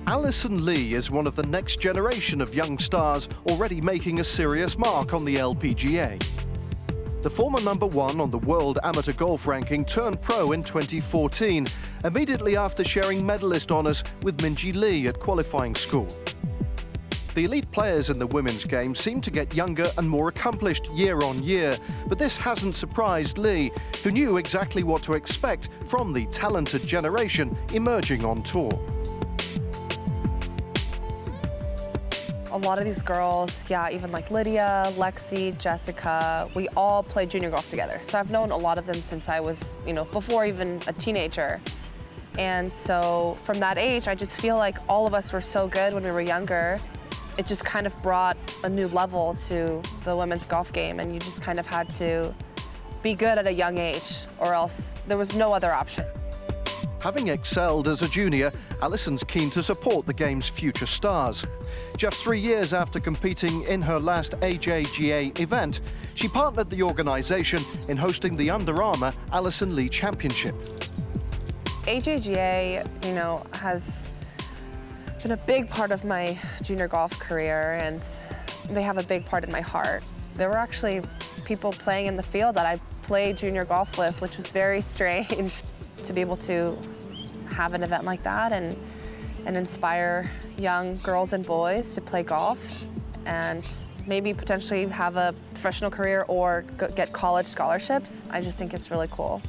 Alison Lee is one of the next generation of young stars already making a serious mark on the LPGA. The former #1 on the World Amateur Golf Ranking turned pro in 2014, immediately after sharing medalist honours with Minjee Lee at qualifying school. The elite players in the women's game seem to get younger and more accomplished year on year, but this hasn't surprised Lee, who knew exactly what to expect from the talented generation emerging on tour. A lot of these girls, even like Lydia, Lexi, Jessica, we all played junior golf together. So I've known a lot of them since I was, before even a teenager. And so from that age, I just feel like all of us were so good when we were younger. It just kind of brought a new level to the women's golf game, and you just kind of had to be good at a young age, or else there was no other option. Having excelled as a junior, Alison's keen to support the game's future stars. Just 3 years after competing in her last AJGA event, she partnered the organisation in hosting the Under Armour Alison Lee Championship. AJGA, has been a big part of my junior golf career, and they have a big part in my heart. There were actually people playing in the field that I played junior golf with, which was very strange to be able to have an event like that and inspire young girls and boys to play golf and maybe potentially have a professional career or get college scholarships. I just think it's really cool.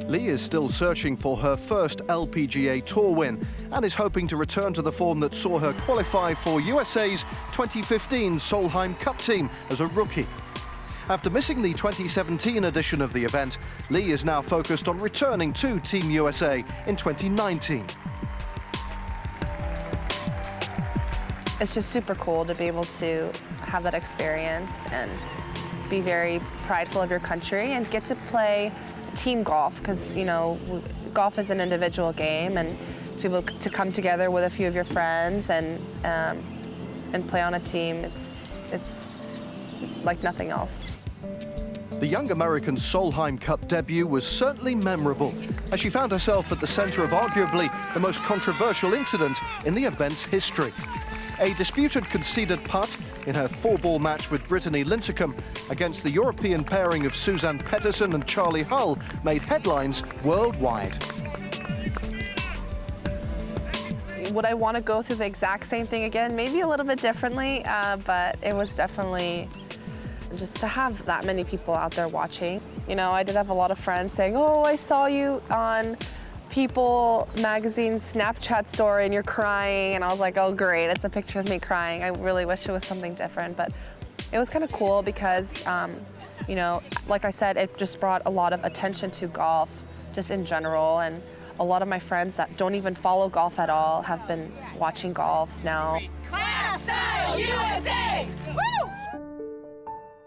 Lee is still searching for her first LPGA Tour win and is hoping to return to the form that saw her qualify for USA's 2015 Solheim Cup team as a rookie. After missing the 2017 edition of the event, Lee is now focused on returning to Team USA in 2019. It's just super cool to be able to have that experience and be very prideful of your country and get to play team golf, because golf is an individual game, and to be able to come together with a few of your friends and play on a team, it's like nothing else. The young American's Solheim Cup debut was certainly memorable, as she found herself at the centre of arguably the most controversial incident in the event's history. A disputed conceded putt in her 4-ball match with Brittany Lincecum against the European pairing of Suzanne Petterson and Charlie Hull made headlines worldwide. Would I want to go through the exact same thing again? Maybe a little bit differently, but it was definitely just to have that many people out there watching. I did have a lot of friends saying, "Oh, I saw you on People magazine's Snapchat story and you're crying," and I was like, "Oh great, it's a picture of me crying." I really wish it was something different, but it was kind of cool because, like I said, it just brought a lot of attention to golf just in general, and a lot of my friends that don't even follow golf at all have been watching golf now. Class Style USA! Woo!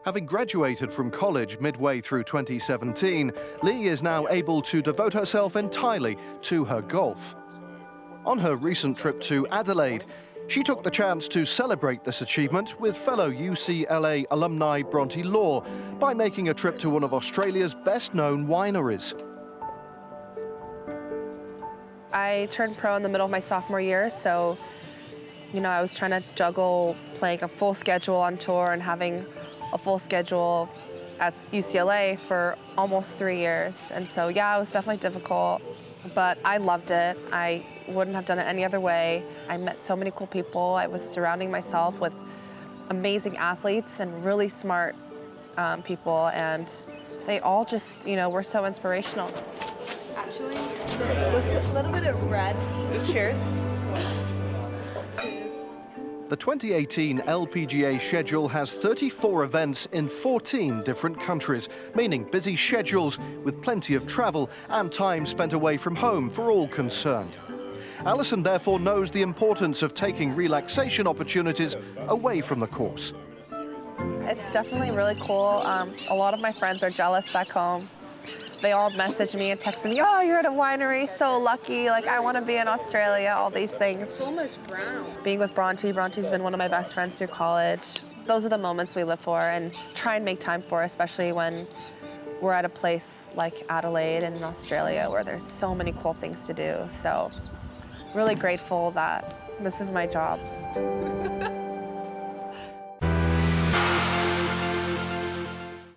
Having graduated from college midway through 2017, Lee is now able to devote herself entirely to her golf. On her recent trip to Adelaide, she took the chance to celebrate this achievement with fellow UCLA alumni Bronte Law by making a trip to one of Australia's best-known wineries. I turned pro in the middle of my sophomore year, so I was trying to juggle playing a full schedule on tour and having a full schedule at UCLA for almost 3 years. And so, it was definitely difficult, but I loved it. I wouldn't have done it any other way. I met so many cool people. I was surrounding myself with amazing athletes and really smart people, and they all just, were so inspirational. Actually, so there's a little bit of red. Cheers. The 2018 LPGA schedule has 34 events in 14 different countries, meaning busy schedules with plenty of travel and time spent away from home for all concerned. Alison therefore knows the importance of taking relaxation opportunities away from the course. It's definitely really cool. A lot of my friends are jealous back home. They all message me and text me, "Oh, you're at a winery, so lucky, like I want to be in Australia," all these things. It's almost brown. Being with Bronte's been one of my best friends through college. Those are the moments we live for and try and make time for, especially when we're at a place like Adelaide in Australia where there's so many cool things to do. So really grateful that this is my job.